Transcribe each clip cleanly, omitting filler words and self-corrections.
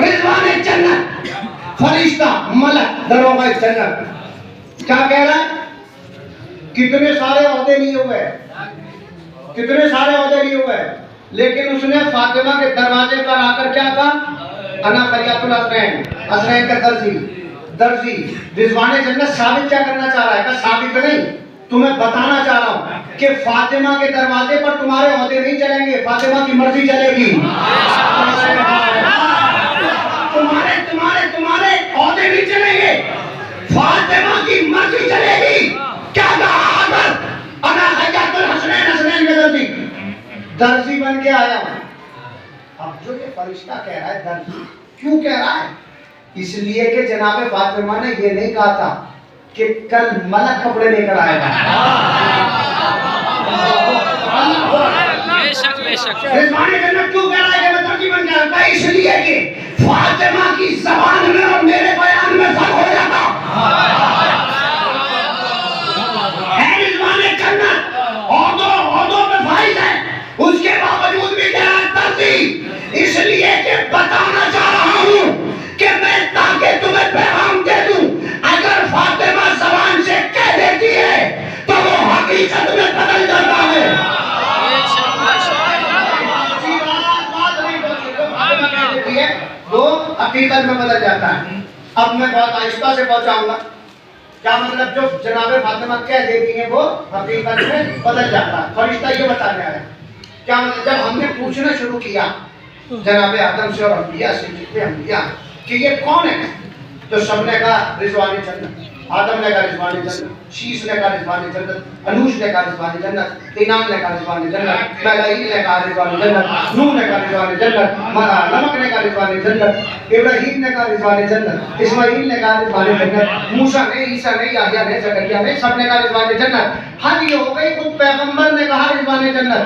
रिजवान जन्नत, फरिश्ता, मलक, दरोगा जन्नत। क्या कह रहा है? कितने सारे ओहदे लिए हुए, कितने सारे ओहदे लिए हुए, लेकिन उसने फातिमा के दरवाजे पर आकर क्या कहा? अना फरियातुल हसनैन, हसनैन का दर्जी। रिजवान जन्नत साबित क्या करना चाह रहा है? का साबित नहीं, तुम्हें बताना चाह रहा हूं कि फातिमा के दरवाजे पर तुम्हारे ओहदे नहीं चलेंगे, फातिमा की मर्जी चलेगी। तुम्हारे तुम्हारे तुम्हारे ओहदे नहीं चलेंगे, फातिमा की मर्जी चलेगी। क्या कहा? अना फरियातुल हसनैन, हसनैन का दर्जी बन के आया हूं। अब जो ये फरिश्ता कह रहा है दर्जी, क्यों कह रहा है? इसलिए कि जनाब फातिमा ने ये नहीं कहा था कि कल मलक कपड़े लेकर आएगा। रिजवान जन्नत क्यों कह रहा है कि मैं दर्जी बन के आया? इसलिए कि फातिमा की ज़बान में और मेरे बयान में फर्क हो जाता है। रिजवान जन्नत औहदों पे फाइज है, उसके बावजूद भी कह रहा है दर्जी, इसलिए कि बताना चाह रहा हूं कि मैं ताकि तुम्हें पैगाम दे दूं, अगर फातिमा ज़बान से कह देती है तो वो हकीकत में बदल जाता है। वो हकीकत में बदल जाता है। अब मैं बहुत आहिस्ता से पहुंचाऊंगा। क्या मतलब? जो जनाबे फातिमा कह देती है वो हकीकत में बदल जाता है। फरिश्ता ये बताने आया। क्या मतलब? जब हमने पूछना शुरू किया जनाबे आदम से और अंबिया से, जितने अंबिया, कि ये कौन है, तो सबने कहा रिजवान जन्नत। आदम ने कहा रिजवान जन्नत, शीश ने कहा रिजवान जन्नत, अनूश ने कहा रिजवान जन्नत, इनाम ने कहा रिजवान जन्नत, मलाइक ने कहा रिजवान जन्नत, नूह ने कहा रिजवान जन्नत, नमक ने कहा रिजवान जन्नत, इब्राहीम ने कहा रिजवान जन्नत, इस्माइल ने कहा रिजवान जन्नत, मूसा ने, ईसा ने, याह्या ने, जकरिया ने, सबने कहा रिजवान जन्नत। हद ये हो गई, खुद पैगंबर ने कहा रिजवान जन्नत,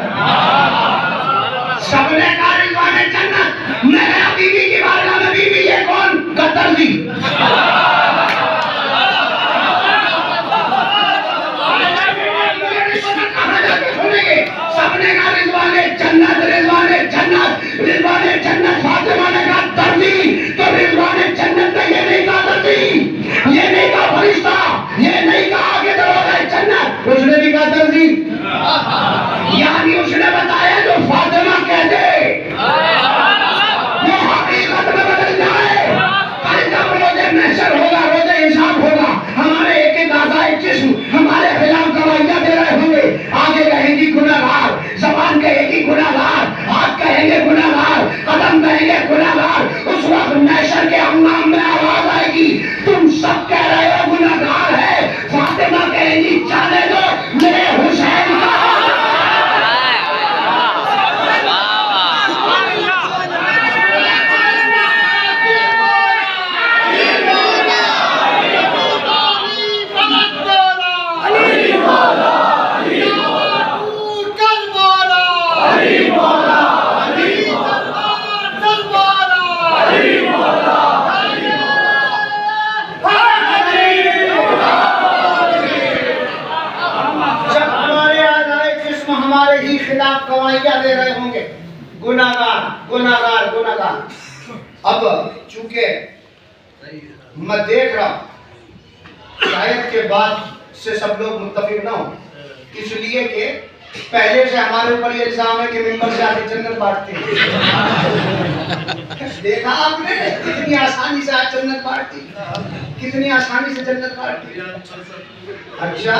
सबने कहा रिजवान जन्नत। मैं बीवी की बारगाह में, बीवी ये कौन? दर्जी। सबने कहा रिजवान जन्नत, रिजवान जन्नत, रिजवान जन्नत। फातिमा ने कहा दर्जी, तो रिजवान जन्नत ने ये नहीं कहा दर्जी, ये नहीं कहा फरिश्ता, ये नहीं कहा आगे दरोगा जन्नत, उसने भी कहा दर्जी। यानी उसने बताया जो फातिमा कह दे वो हकीकत में बदल जाए। कल जब रोज़े महशर होगा, रोज़े हिसाब होगा, हमारे एक एक आज़ाए जिस्म हमारे खिलाफ गवाहियां दे रहे होंगे। आगे कहेंगी गुनाहगार, ज़बान कहेगी गुनाहगार, हाथ कहेंगे गुनाहगार, कदम कहेंगे गुनाहगार। उस वक्त महशर के अम्माम में आवाज आएगी, तुम सब कह रहे हो गुनाहगार है। फातिमा कहेगी जाने दो, मेरे हुसैन का खिलाफ गवाहियां दे रहे होंगे, गुनाहगार गुनाहगार गुनाहगार। अब चूंकि मैं देख रहा हूं शायद के बाद से सब लोग मुत्तफिक ना हो, इसलिए कि पहले से हमारे ऊपर ये इल्जाम है कि मिंबर से आगे जन्नत बांटते हैं। देखा आपने कितनी आसानी से आज जन्नत बांटती, कितनी आसानी से जन्नत बांटती। अच्छा,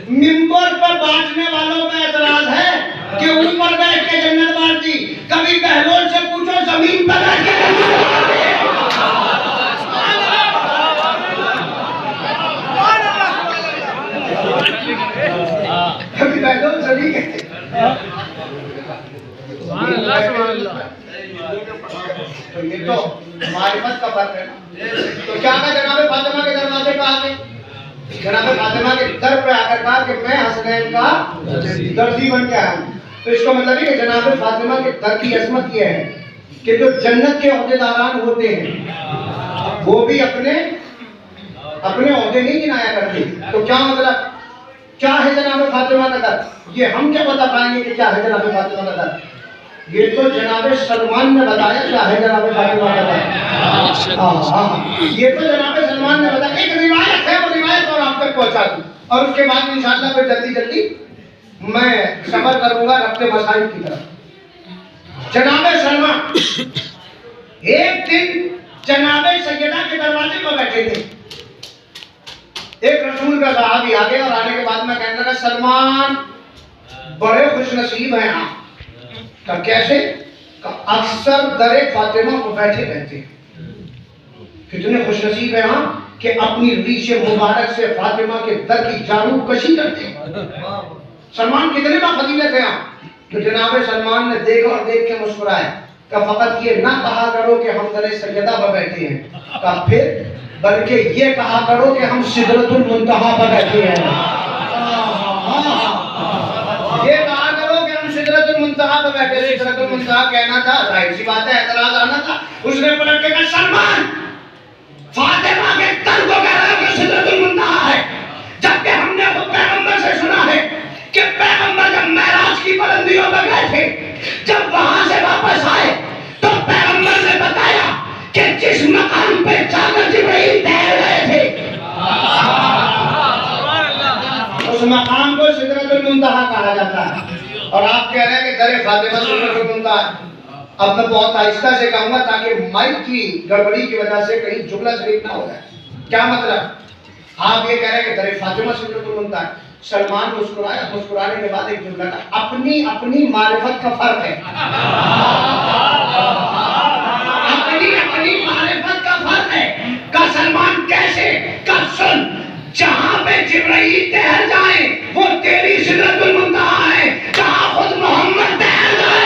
मिंबर पर बांटने वालों का एतराज है कि ऊपर बैठ के जन्नत बांटती। कभी बहलोल से पूछो जमीन पर बैठ के जन्नत बांटती। कभी बहलोल से नहीं कहते। तो ये तो मारिफत का फर्क है ना। तो क्या कहा जनाब फातिमा के दरवाजे पे आके, जनाब फातिमा के दर पे आकर कहा कि मैं हसनैन का दर्जी बन के आया हूँ। तो इसका मतलब है कि जनाब फातिमा के दर की अजमत यह है कि जो जन्नत के ओहदेदारान होते हैं वो भी अपने अपने ओहदे नहीं गिनाया करते। तो क्या मतलब, क्या है जनाब फातिमा का दर? ये हम क्या बता पाएंगे कि क्या है जनाब फातिमा का दर? ये तो जनाब सलमान ने बताया क्या है जनाब फातिमा का दर। ये तो जनाब सलमान ने बताया। एक रिवायत है, वो रिवायत और आप तक पहुंचा दूं, और उसके बाद इंशाअल्लाह फिर जल्दी जल्दी मैं सफर करूंगा रब्ते मसाइल की तरफ। जनाब सलमान एक दिन जनाब सैयदा के दरवाजे पर बैठे थे। एक रसूल का सहाबी आ गया और आने के बाद में कहने लगा, सलमान बड़े खुशनसीब हैं आप। का कैसे? का अक्सर दरे फातिमा को बैठे रहते हैं। कितने खुशनसीब हैं आप कि अपनी रीशे मुबारक से फातिमा के दर की जानू कशी करते हैं। सलमान कितने बा फजीलत है आप। तो जनाब सलमान ने देखा और देख के मुस्कुराए। का फकत ये ना कहा करो कि हम दरे सैयदा पर बैठे हैं, का फिर बल्कि ये कहा करो कि हम सिदरतुल मुंतहा पर बैठे हैं। ये कहा करो कि हम सिदरतुल मुंतहा पर बैठे। सिदरतुल मुंतहा कहना था, जाहिर सी बात है एतराज आना था। उसने पलट के कहा, सलमान फातिमा के दर को कह रहा है कि सिदरतुल मुंतहा है, जबकि हमने खुद पैगंबर से सुना है कि पैगंबर जब मेराज की बुलंदियों पर गए थे, जब वहां से वापस आए तो पैगंबर ने बताया कि जिस मकाम पे जाकर जिब्राइल ठहर गए थे उस मकाम को सिदरतुल मुंतहा कहा जाता है। और आप कह रहे हैं कि दरे फातिमा सिदरतुल मुंतहा। अब मैं बहुत आहिस्ता से कहूंगा ताकि माइक की गड़बड़ी की वजह से कहीं जुमला शरीफ ना हो जाए। क्या मतलब? आप ये कह रहे हैं कि दरे फातिमा सिदरतुल मुंतहा। सलमान मुस्कुराया, मुस्कुराने के बाद एक जुमला था, अपनी अपनी मारिफत का फर्क है। अपनी अपनी मारिफत का फर्क है। का सलमान कैसे? का सुन, जहां पे जिब्राइल ठहर जाए वो तेरी सिदरतुल मुंतहा है, जहां खुद मोहम्मद ठहर जाए।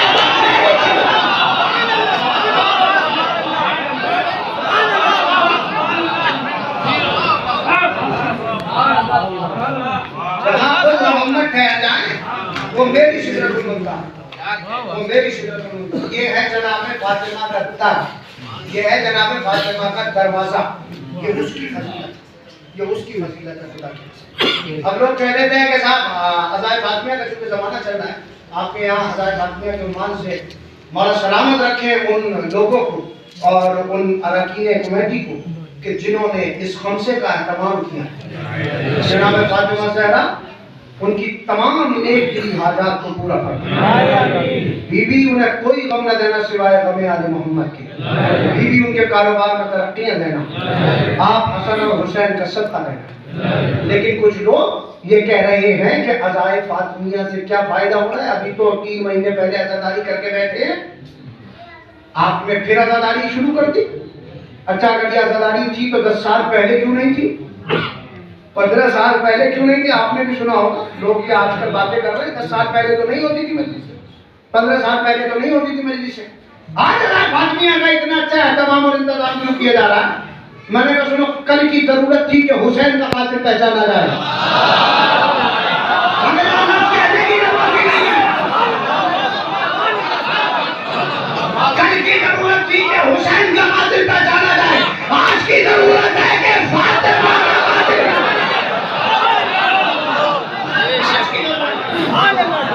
जहां खुद मोहम्मद ठहर जाए वो मेरी सिदरतुल मुंतहा, वो मेरी सिदरतुल मुंतहा। ये है जनाब फातिमा का दर, ये है जनाब फातिमा का दरवाजा। ये उसकी फजीलत, ये उसकी फजीलत है खुदा की। अब लोग कह देते हैं कि साहब अज़ाए फातिमा का चूंकि जमाना चल रहा है, आपके यहाँ अज़ाए फातिमा के मान से मौला सलामत रखे उन लोगों को और उन अरकान कमेटी को कि जिन्होंने इस खमसे का एहतमाम किया। जनाब फातिमा ज़हरा उनकी तमाम नेक दिली हाजात को पूरा करती। बीबी उन्हें कोई गम न देना सिवाय गम आले मोहम्मद के। बीबी उनके कारोबार में तरक्कियां देना, आप हसन और हुसैन का सदका देना। लेकिन कुछ लोग ये कह रहे हैं कि अज़ाए फातिमिया से क्या फायदा हो रहा है। अभी तो 3 महीने पहले अज़ादारी करके बैठे हैं, आपने फिर अज़ादारी शुरू कर दी। अच्छा अगर ये अज़ादारी थी तो 10 साल पहले क्यों नहीं थी? 15 साल पहले क्यों नहीं थी? आपने भी सुना होगा, लोग क्या आजकल बातें कर रहे हैं, 10 साल पहले तो नहीं होती थी मजलिस, 15 साल पहले तो नहीं होती थी मजलिस। आज अगर फातिमिया का इतना अच्छा एहतमाम और इंतजाम क्यों किया जा रहा है? मैंने कहा सुनो, कल की जरूरत थी कि हुसैन का कातिल पहचाना जाए। कल की जरूरत थी कि हुसैन का कातिल पहचाना जाए, आज की जरूरत है कि फातिमा का कातिल।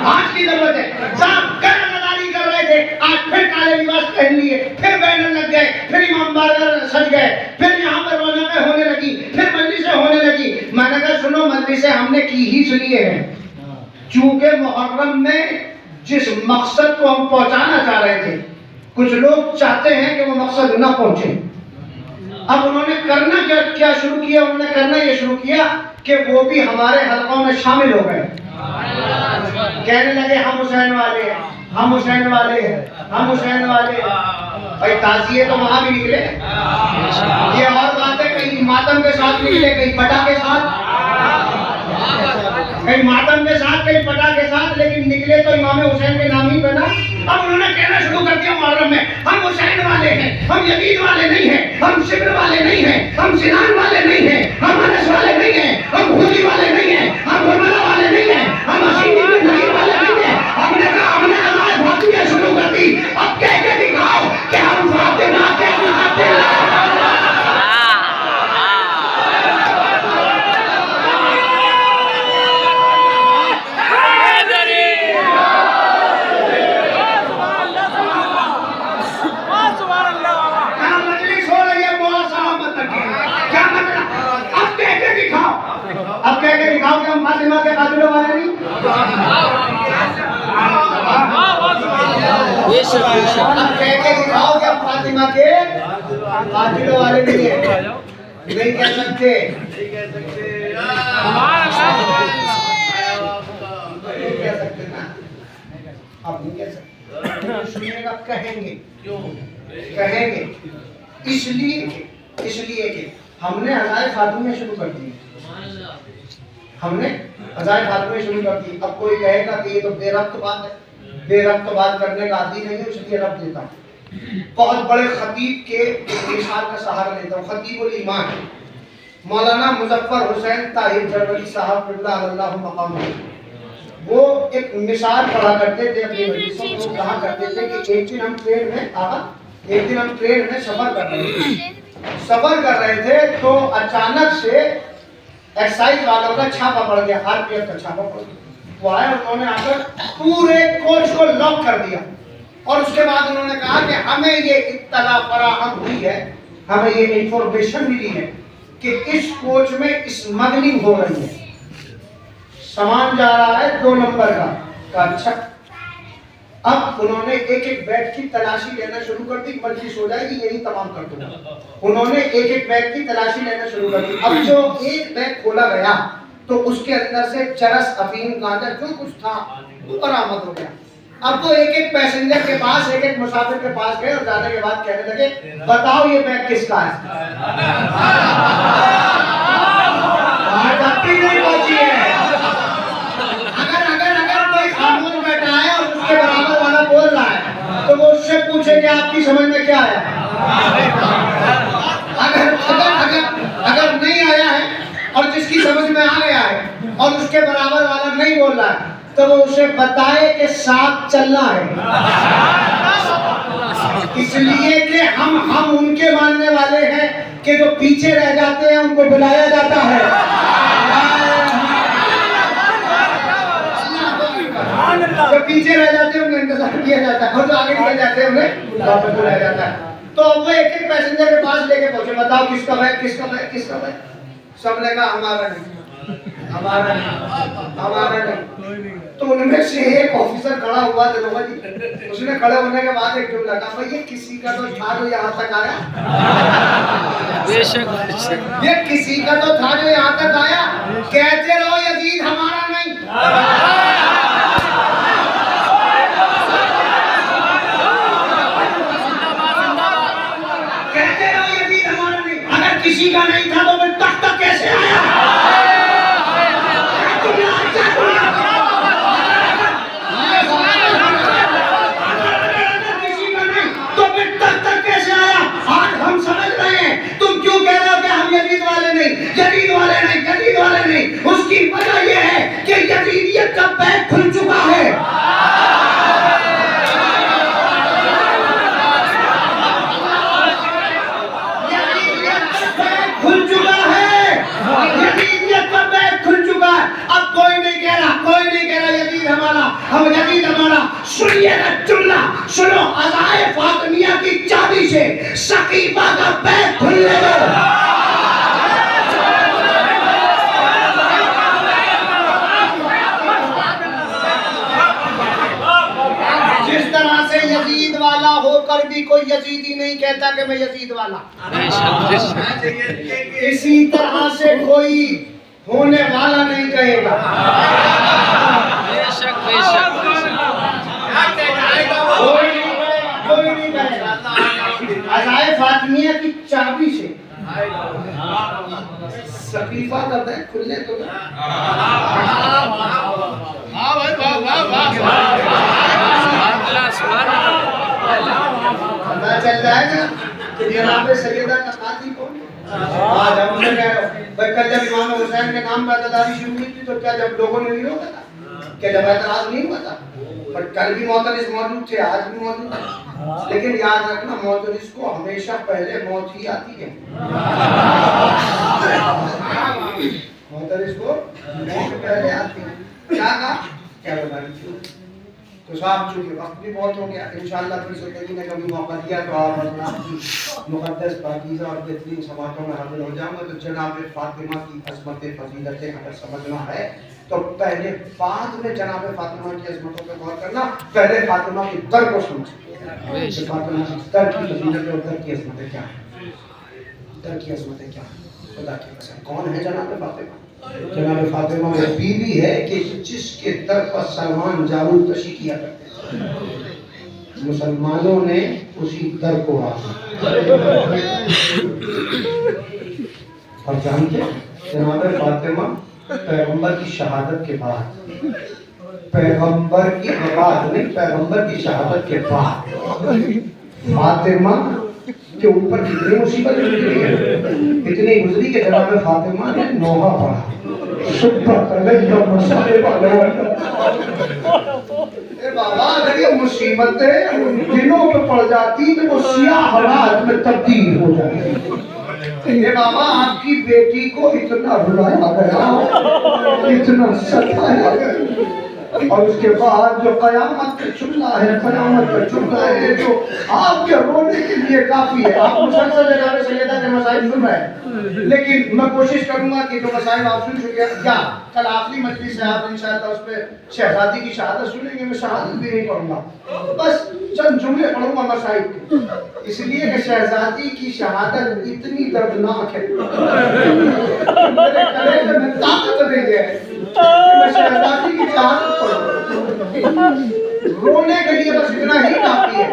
आज की जरूरत है। साहब कर्मदारी कर रहे थे, आज फिर काले लिबास पहन लिए, फिर बैनर लग गए, फिर इमाम बारगाह सज गए, फिर यहाँ पर रौनकें होने लगी, फिर मजलिसें होने लगी। मैंने कहा सुनो, मजलिसें हमने की ही इसलिए हैं चूंकि मुहर्रम में जिस मकसद को हम पहुंचाना चाह रहे थे, कुछ लोग चाहते हैं कि वो मकसद न पहुंचे। अब उन्होंने करना क्या शुरू किया? उन्होंने करना ये शुरू किया कि वो भी हमारे हलकों में शामिल हो गए। कहने लगे हम हुसैन वाले हैं, हम हुसैन वाले हैं, हम हुसैन वाले हैं। भाई ताज़िए तो वहां भी निकले, ये और बात है, कहीं मातम के साथ निकले, कहीं पटा के साथ, कहीं मातम के साथ, कहीं पटा के साथ, लेकिन निकले तो इमाम हुसैन के नाम ही पे ना। अब उन्होंने कहना शुरू कर दिया मुहर्रम में, हम हुसैन वाले हैं, हम यजीद वाले नहीं हैं, हम शिब्र वाले नहीं हैं, हम सिनान वाले नहीं हैं, हम अनस वाले नहीं हैं, हम हुजी वाले नहीं हैं, हम हुरमला वाले नहीं हैं, हम हसीन इब्न नजीर वाले नहीं हैं। हमने कहा हमने अज़ाए फातिमिया शुरू कर दी, अब कह के दिखाओ कि हम फातिमा के कातिल हैं। मजलिस हो रही है, अब कह के दिखाओ कि हम फातिमा के कातिलों वाले नहीं। अब कह के दिखाओ कि हम फातिमा के कातिलों वाले नहीं है। नहीं कह सकते। नहीं कह सकते ना, आप नहीं कह सकते। सुनिएगा, कहेंगे। क्यों कहेंगे? इसलिए कि हमने हज़ाए फातिमा शुरू कर दी। हमने हज़ाए फातिमा शुरू कर दी। अब कोई कहेगा कि ये तो बेरब्त बात है, बेरब्त बात करने का आदि नहीं है, इसलिए रब्त देता हूँ। बहुत बड़े खतीब के मिसाल का सहारा लेता हूँ। खतीबुल ईमान मौलाना मुजफ्फर हुसैन ताहिर जरवली साहब क़िबला अल्लाह मक़ाम, वो एक मिसाल पढ़ा करते थे अपनी मजलिसों में। वो कहा करते थे कि एक दिन हम ट्रेन में सफर कर रहे थे तो अचानक से एक्साइज वालों का छापा पड़ गया, आरपीएफ का छापा पड़ गया। वो आए, उन्होंने आकर पूरे कोच को लॉक कर दिया और उसके बाद उन्होंने कहा कि हमें ये इत्तला फराहम हुई है, हमें ये इंफॉर्मेशन मिली है कि इस कोच में स्मगलिंग हो रही है, सामान जा रहा है 2 नंबर का। अच्छा, अब उन्होंने एक एक बैग की तलाशी लेना शुरू कर दी। मजलिस हो जाएगी, यही तमाम कर दूंगा। उन्होंने एक एक बैग की तलाशी लेना शुरू कर दी। अब जो एक बैग खोला गया तो उसके अंदर से चरस, अफीम, गांजा जो कुछ था वो बरामद हो गया। अब वो एक एक पैसेंजर के पास, एक एक मुसाफिर के पास गए और जाने के बाद कहने लगे, बताओ ये बैग किसका है? नहीं पहुंची है। अगर कोई खामोश बैठा है और उसके बराबर वाला बोल रहा है तो वो उससे पूछे कि आपकी समझ में क्या आया। अगर नहीं आया है और जिसकी समझ में आ गया है और उसके बराबर वाला नहीं बोल रहा है तो वो उसे बताए कि साथ चलना है। इसलिए कि हम उनके मानने वाले हैं कि जो पीछे रह जाते हैं उनको बुलाया जाता है, जो पीछे रह जाते हैं उन्हें इंतजार किया जाता है और जो आगे निकल जाते हैं उन्हें वापस बुलाया जाता है। तो अब वो एक एक पैसेंजर के पास लेके पहुंचे, बताओ किसका बैग, किसका बैग, किसका बैग? सबने कहा हमारा नहीं, हमारा नहीं, हमारा नहीं। तो उनमें से एक ऑफिसर खड़ा हुआ दरोगा जी, उसने खड़े होने के बाद एक जुमला कहा, भाई ये किसी का तो था जो यहाँ तक आया। बेशक ये किसी का तो था जो यहाँ तक आया। कहते रहो यजीद हमारा नहीं। कहते रहो यजीद हमारा नहीं। अगर किसी का नहीं था तो फिर तख्ता कैसे आया? यजीद वाले नहीं। उसकी वजह यह है कि यजीदियत का बैग खुल चुका है। खुल चुका है, यजीदियत का बैग खुल चुका है। अब कोई नहीं कह रहा यजीद हमारा, हम यजीद हमारा। सुनिएगा जुमला, सुनो, अज़ाए फातिमिया की चाबी से सकीफा का बैग खुलेगा। यजीद वाला होकर भी कोई यजीदी नहीं कहता कि मैं यजीद वाला। इसी तरह से कोई होने वाला नहीं कहेगा। कोई नहीं कहेगा। अज़ाए फातिमिया की चाबी से सकीफा का बैग खुलने तो पता चल जाएगा कि जनाब सैयदा का काती कौन है। आज हमने भाई कल जब इमाम हुसैन के नाम पर अदादारी शुरू हुई थी तो क्या जब लोगों ने नहीं रोका था, क्या जब एतराज नहीं हुआ था? पर कल भी मोहतरिस मौजूद थे, आज भी मौजूद है। लेकिन याद रखना, मोहतरिस को हमेशा पहले मौत ही आती है। मोहतरिस को मौत पहले आती है। क्या कहा, क्या बता रही थी? तो साहब चूंकि वक्त भी बहुत हो गया, इंशाअल्लाह फिर ज़िंदगी ने कभी मौका दिया तो आप अल्लाह की मुक़द्दस पाकीज़ा और बेहतरीन समातों में हाज़िर हो जाऊंगा। तो जनाब फातिमा की अज़मत फ़ज़ीलतें अगर समझना है तो पहले बाद में जनाब फातिमा की अज़मतों पर गौर करना, पहले फातिमा की दर को समझिए। फातिमा की दर की फ़ज़ीलतें और दर की अज़मतें क्या हैं, दर की अज़मतें क्या हैं। खुदा की कसम, कौन है जनाब फातिमा? जनाब फातिमा वो बीवी है कि जिसके दर पर सलमान जारूद तशी किया करते थे, मुसलमानों ने उसी दर को रखा। और जानते जनाब फातिमा पैगंबर की शहादत के बाद, पैगंबर की वफात नहीं, पैगंबर की शहादत के बाद फातिमा के ऊपर कितनी मुसीबत गुजरी है, इतनी गुजरी कि जनाब फातिमा ने नोहा पढ़ा, बाबा अगर ये मुसीबतें दिनों पे पड़ जाती तो वो सियाह रात में तब्दील हो जाती। ये बाबा आपकी बेटी को इतना रुलाया गया, इतना सताया गया, और उसके बाद जो कयामत का जुमला है, कयामत का जुमला है जो आपके रोने के लिए काफी है। आप मुसलसल जनाब सैयदा के मसाइल सुन रहे हैं, लेकिन मैं कोशिश करूंगा कि जो मसाइल आप सुन चुके हैं, या कल आखिरी मजलिस से आप इंशाअल्लाह उस पे शहजादी की शहादत सुनेंगे, मैं शहादत भी नहीं पढ़ूंगा, बस चंद जुमले पढ़ूंगा मसाइल के, इसलिए कि शहजादी की शहादत इतनी दर्दनाक है, मेरे कलेजे में ताकत नहीं है कि मैं शहजादी की शहादत पढ़ूं। रोने के लिए बस इतना ही काफी है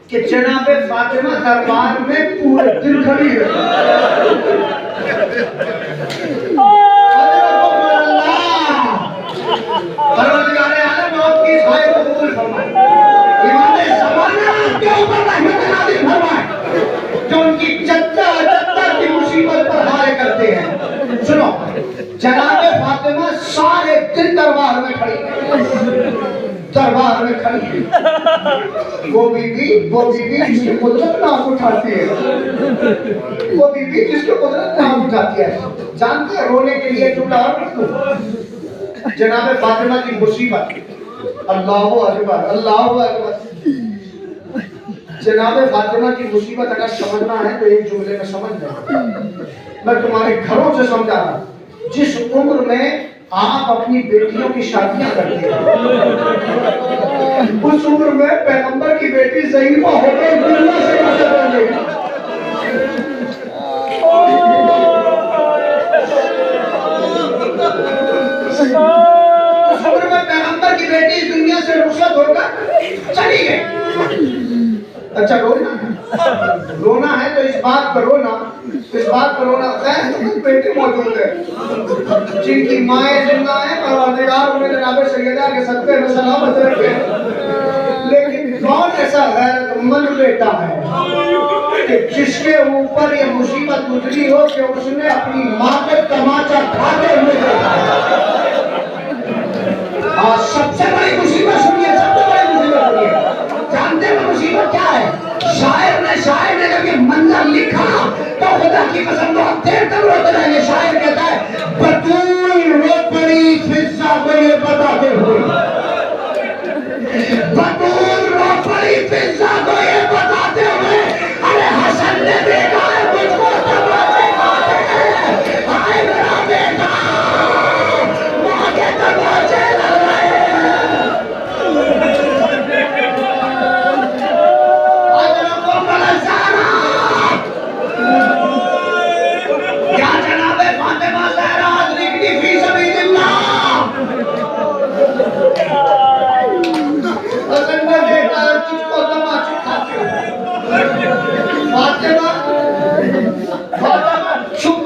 कि जनाब फातिमा दरबार में पूरे दिन खड़ी है। परवरदिगारे आलम आपकी सहायत कबूल फरमाए, इमाम ज़माना आपके ऊपर रहमत नाज़िल फरमाए, जो उनकी जद्दा की मुसीबत पर हाय करते हैं। सुनो, जनाब फातिमा सारे दिन दरबार में खड़ी है, दरबार में खड़ी है। वो बीबी जिसकी कुदरत नाम उठाती है, वो बीबी जिसकी कुदरत नाम उठाती है। जानते हैं रोने के लिए जुमला जनाब फातिमा की मुसीबत, अल्लाहु अकबर, अल्लाहु अकबर। जनाब फातिमा की मुसीबत अगर समझना है तो एक जुमले में समझ लें। मैं तुम्हारे घरों से समझा रहा हूं, जिस उम्र में आप अपनी बेटियों की शादियां करते हैं, उस उम्र में पैगंबर की बेटी ज़हीफा होकर दुनिया से गुजर रही है। उस उम्र में पैगंबर की बेटी इस दुनिया से रुखसत होकर चली गई। अच्छा रोना है तो इस बात पर रोना, बेटे मौजूद है जिनकी माएँ जिंदा है, परवरदिगार उन्हें जनाब सैयदा के सदक़े में सलामत रखे। लेकिन कौन ऐसा गैरतमंद बेटा है कि जिसके ऊपर ये मुसीबत गुजरी हो कि उसने अपनी माँ को तमाचा खाते हुए देखा। और सबसे बड़ी मुसीबत सुनिए, सबसे बड़ी मुसीबत सुनिए, जानते हो मुसीबत क्या है? शायर ने जब ये मंजर लिखा तो खुदा की कसम बहुत देर तक रोते रहेंगे। शायर कहता है बतूल रो पड़ी फिजा को ये बताते हुए, बतूल रो पड़ी फिजा को ये बताते हुए, अरे हसन ने देखा है मुझको तमाचे खाते हैं, हाय मेरा बेटा माँ के तमाचे लग रहे हैं।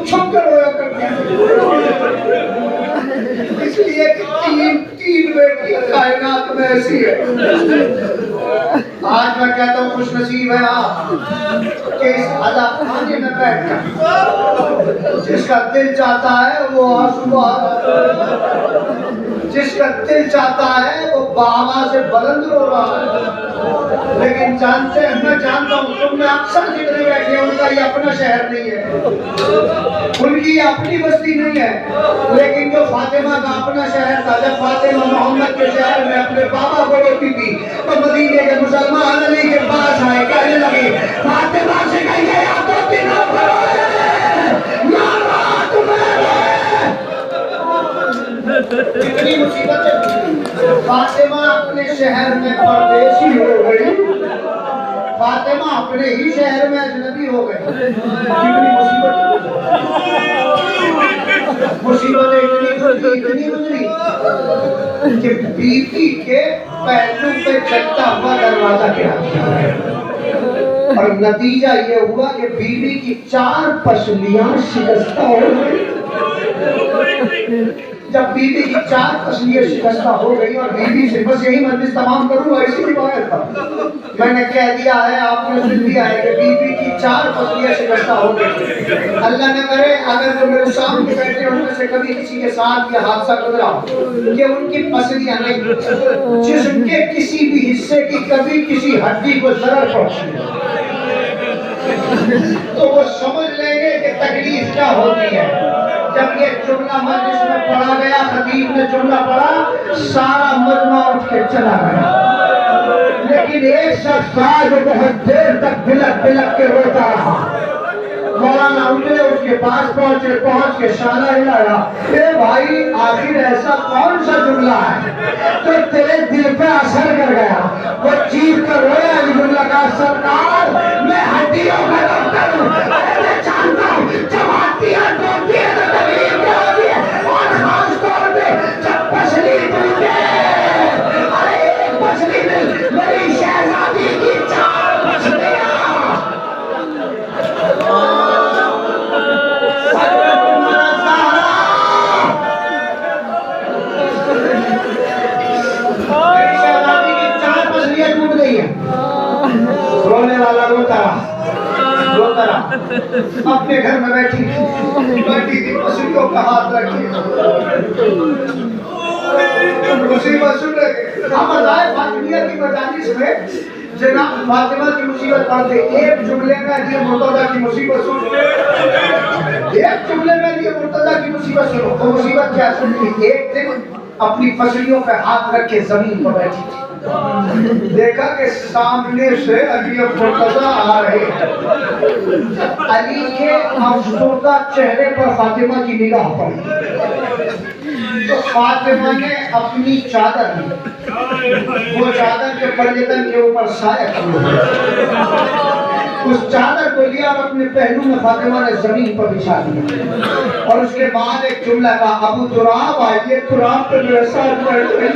छुप कर रोया करती इसलिए तीन बेटियां कायनात में ऐसी है। आज मैं कहता हूँ खुश नसीब है आप कि इस अज़ाब खाने में बैठकर जिसका दिल चाहता है वो आंसू, जिसका दिल चाहता है वो बाबा से बुलंद रो रहा है। लेकिन जानते हैं, मैं जानता हूँ तुम में अक्सर जितने बैठे हैं उनका ये अपना शहर नहीं है, उनकी अपनी बस्ती नहीं है, लेकिन जो फातिमा का अपना शहर था, जब फातिमा मोहम्मद के शहर में अपने पापा को रोती थी तो मदीने के मुसलमान अली के पास आए, कहने लगे फातिमा से कहिए या तो दिनों करो या रात में इतनी मुसीबतें। फातिमा अपने शहर में परदेसी हो गई, फातिमा अपने ही शहर में अजनबी हो गई। कितनी मुसीबतें इतनी गुजरी कि बीवी के पहलू पे चलता हुआ दरवाजा गिरा और नतीजा ये हुआ कि बीवी की 4 पसलियां शिकस्ता हो गई। जब बीवी की 4 पसलियां शिकस्ता हो गई और बीवी से बस यही मजलिस तमाम करूंगा, इसी रिवायत था मैंने कह दिया है, आपने सुन लिया है कि बीवी की 4 पसलियां शिकस्ता हो गई। अल्लाह न करे अगर जो मेरे सामने बैठे उनमें से कभी किसी के साथ ये हादसा गुजरा कि उनकी पसलियां नहीं, जिस्म के किसी भी हिस्से की कभी किसी हड्डी को जरर पहुंची तो वो समझ लेंगे कि तकलीफ क्या होती है। जब ये जुमला मजलिस में पढ़ा गया, खतीब ने जुमला पढ़ा, सारा मजमा उठ के चला गया, लेकिन एक शख्स था जो बहुत देर तक बिलक बिलक के रोता रहा। मौलाना उतरे, उसके पास पहुंचे, पहुंच के शाना हिलाया, ए भाई आखिर ऐसा कौन सा जुमला है तो तेरे दिल पे असर कर गया। वो चीख कर रोया, जुमला का सरकार मैं हड्डियों का डॉक्टर हूँ, मैं जानता हूँ जब हड्डियां टूटती है तो तकलीफ क्या होती है, और खास तौर पे जब पसली टूटे। अरे एक पसली में मेरी शहजादी की 4 पसलियां। रोने वाला रोता रहा, अपने घर में बैठी थी, पसलियों का हाथ रखी मुसीबत सुन रहे। हम बताए फातिमिया की मजालिस में जनाब फातिमा की मुसीबत पढ़ते, एक जुमले में ये मुर्तजा की मुसीबत सुनो, एक जुमले में ये मुर्तजा की मुसीबत सुनो। वो मुसीबत क्या सुनी? एक दिन अपनी पसलियों पे हाथ रख के जमीन पर बैठी थी, देखा कि सामने से अली मुर्तजा आ रहे हैं। अली के अफसरदा चेहरे पर फातिमा की निगाह पड़ी तो फातिमा ने अपनी चादर ली, वो चादर के पर्यटन के ऊपर साया की, उस चादर को लिया और अपने पहलू में फातिमा ने जमीन पर बिछा दिया और उसके बाद एक जुमला का, अबू तुराब आइए, तुराब पे मेरे साथ बैठ रही।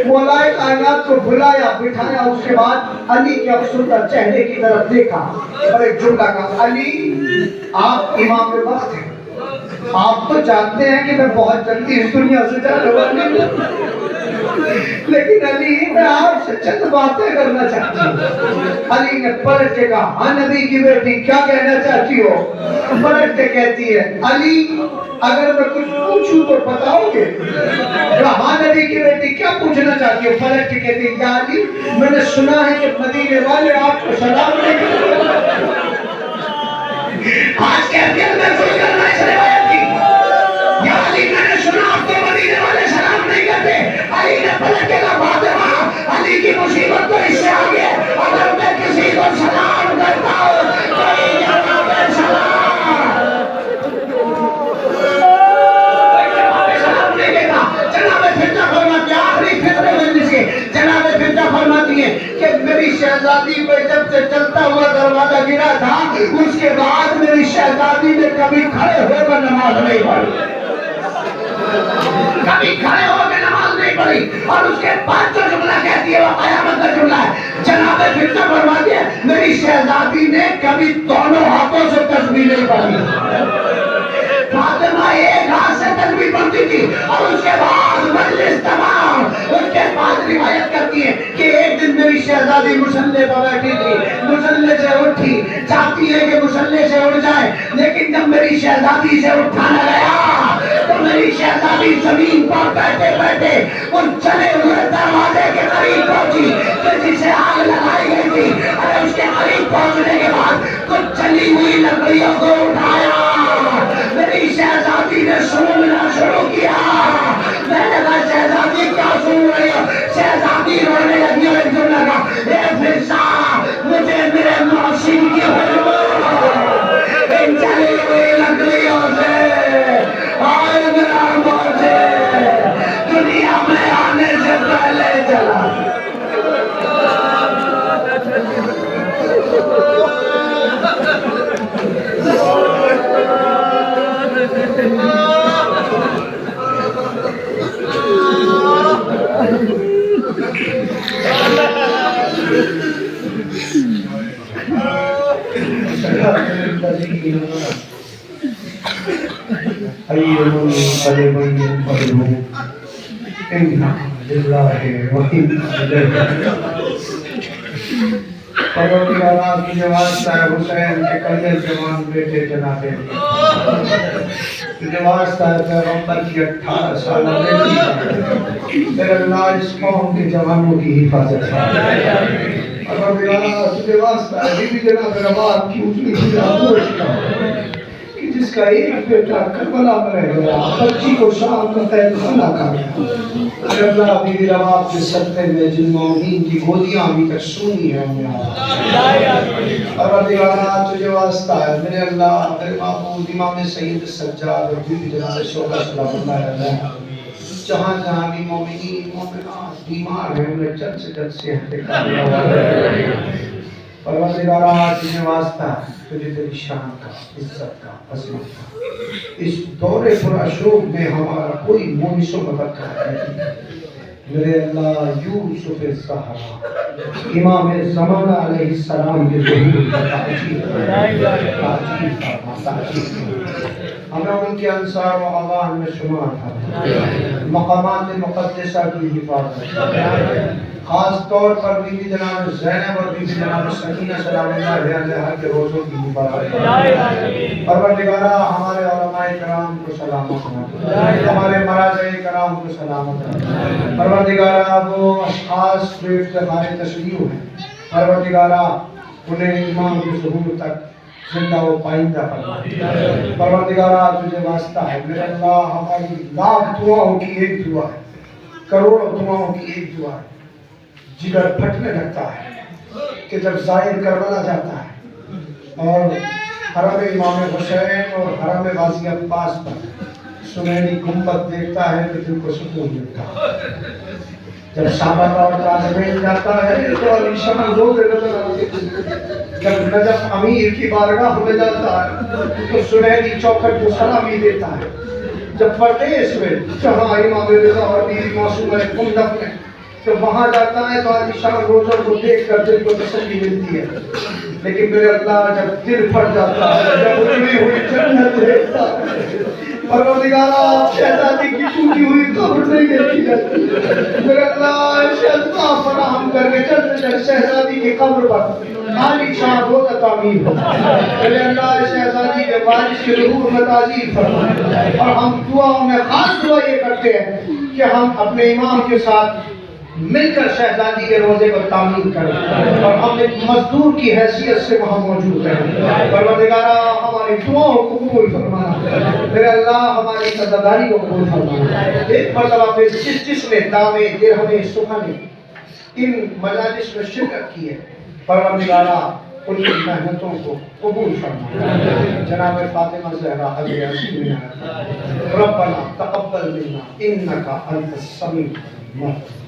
मौलाए कायनात को बुलाया, बिठाया, उसके बाद अली के अफसरदा चेहरे की तरफ देखा और एक जुमला का, अली आप इमाम वक्त हैं, आप तो जानते हैं कि मैं बहुत जल्दी इस दुनिया से जाने वाली हूं, लेकिन अली मैं आपसे चंद बातें करना चाहती हूँ। अली ने पलट के कहा, हाँ नबी की बेटी क्या कहना चाहती हो? पलट के कहती है, अली अगर मैं कुछ पूछूं तो बताओगे? हाँ नबी की बेटी क्या पूछना चाहती हो? पलट के कहती है, या अली मैंने सुना है कि मदीने वाले आपको सलाम नहीं करते। आज कैफियत महसूस करना इस रिवायत की। या अली मैंने सुना आपको मदीने वाले सलाम नहीं करते। अली ने पलट के कहा, फातिमा अली की मुसीबत तो इससे आगे, अगर मैं किसी को सलाम करता हूँ तो कि मेरी शहजादी पे जब से चलता हुआ दरवाजा गिरा था, उसके बाद मेरी शहजादी ने कभी खड़े होकर नमाज नहीं पढ़ी, कभी खड़े होकर नमाज नहीं पढ़ी। और उसके बाद जो जुमला कहती है वो कयामत का जुमला है, जनाबे फिरता फरमाती है मेरी शहजादी ने कभी दोनों हाथों से तस्बीह नहीं पढ़ी। फातिमा एक हाथ से तस्बीह पढ़ती थी और उसके बाद मजलिस तमाम। उसके बाद रिवायत करती है कि एक दिन मेरी शहजादी मुसल्ले पर बैठी थी, मुसल्ले से उठी, चाहती है कि मुसल्ले से उठ जाए, लेकिन जब मेरी शहजादी से उठाना गया तो मेरी शहजादी जमीन पर बैठे बैठे उन चले हुए दरवाजे के करीब पहुंची तो जिसे आग लगाई गई थी। अरे उसके करीब पहुंचने के बाद कुछ जली हुई लकड़ियों को उठाया। मेरी शहजादी ने सूंघना शुरू किया। मैंने कहा शहजादी क्या सूंघ रही हो? शहजादी रोने लगी और एकदम लगा ए फिरसा मुझे मेरे मौसिम की इन चली हुई लकड़ियों से और मेरा मौसे दुनिया में आने से पहले चला। हुसैन के कल्ले जवान बेटे जनाबे वास्ता पैगंबर की 18 साल बेटी मेरे अल्लाह इस कौम के जवानों की हिफाजत और तुझे वास्ता बीबी जनाब रबाब की उतनी आगोश कि जिसका एक बेटा करबला में रह गया, बच्ची को शाम का तहखाना खा गया। अल्लाह बीबी रबाब के सत्ते में जिन मौमीन की गोदियां अभी तक सूनी है और तुझे वास्ता है मेरे अल्लाह मेरे महबूब इमाम सईद सज्जाद और बीबी जनाब शोभा सलामुल्लाह अलैह जहाँ जहाँ भी मोमिनीन मोमिनात बीमार हैं उन्हें जल्द से जल्द सेहत परवरदिगारा तुझे वास्ता तुझे तेरी शान का इज्जत का अज़मत का इस दौरे पुरअशूब में हमारा कोई मुनिसो मदद नहीं। मेरे अल्लाह यूसुफ ज़हरा इमाम ज़माना अलैहिस्सलाम के ज़हूर हमें उनके अंसार व अवान में शुमार था। मकामात मुक़द्दसा की हिफाजत खास तौर पर बीबी जनाब ज़ैनब और बीबी जनाब सकीना सलामुल्लाह अलैहा के रोज़ों की हिफाजत। परवरदिगारा हमारे उलमाए किराम को सलामत रख, हमारे मराज़े किराम को सलामत रख। परवरदिगारा वो अशख़ास जो इफ्तिख़ार तशरीफ़ हैं, परवरदिगारा उन्हें इमाम के ज़हूर तक जिंदा व पाइंदा फरमा। परवरदिगारा तुझे वास्ता है मेरे अल्लाह हमारी लाख दुआओं की एक दुआ है, करोड़ों दुआओं की एक दुआ है। जिगर फटने लगता है कि जब ज़ाहिर करबला जाता है और हरम इमाम हुसैन और हरम गाज़ी अब्बास पर सुनहरी गुंबद देखता है तो दिल को सुकून मिलता है। जब शाबाब और ताजमहल जाता है तो अलीशान रोज़ नजर आते हैं। जब नजफ अमीर की बारगाह में जाता है तो सुनहरी चौखट को सलामी देता है। जब परदेश में जहाँ इमाम रिज़ा और बीवी मासूमा कुंदफ में जब वहाँ जाता है तो आलिशान रोज़ों को देख कर दिल को तसल्ली मिलती है। लेकिन मेरे अल्लाह जब दिल फट जाता है, जब उजड़ी हुई जन्नत देखता है, परवरदिगारा शहजादी की टूटी हुई कब्र नहीं देखी जाती। मेरे अल्लाह शहज़ादा फराहम करके जल्द से जल्द शहजादी की कब्र पर आलिशान रोज़ा तामीर हो। मेरे अल्लाह शहजादी के वारिस की रूह में ताज़ीर फरमा। और हम दुआओं में खास दुआ ये करते हैं कि हम अपने इमाम के साथ मिलकर शहजादी के रोज़े को तामीर करें और हम एक मजदूर की हैसियत से वहाँ मौजूद हैं। परवरदिगारा हमारी दुआओं को कबूल फरमाना, मेरे अल्लाह हमारी सज़ादारी को कबूल फरमाना। एक मरतबा फिर जिसने दामे दिरहमे सुहाने इन मजालिस में शिरकत की है, परवरदिगारा उनकी मेहनतों को कबूल फरमा। जनाब फातिमा ज़हरा रब्बना तक़ब्बल मिन्ना इन्नका अंतस समीउल अलीम।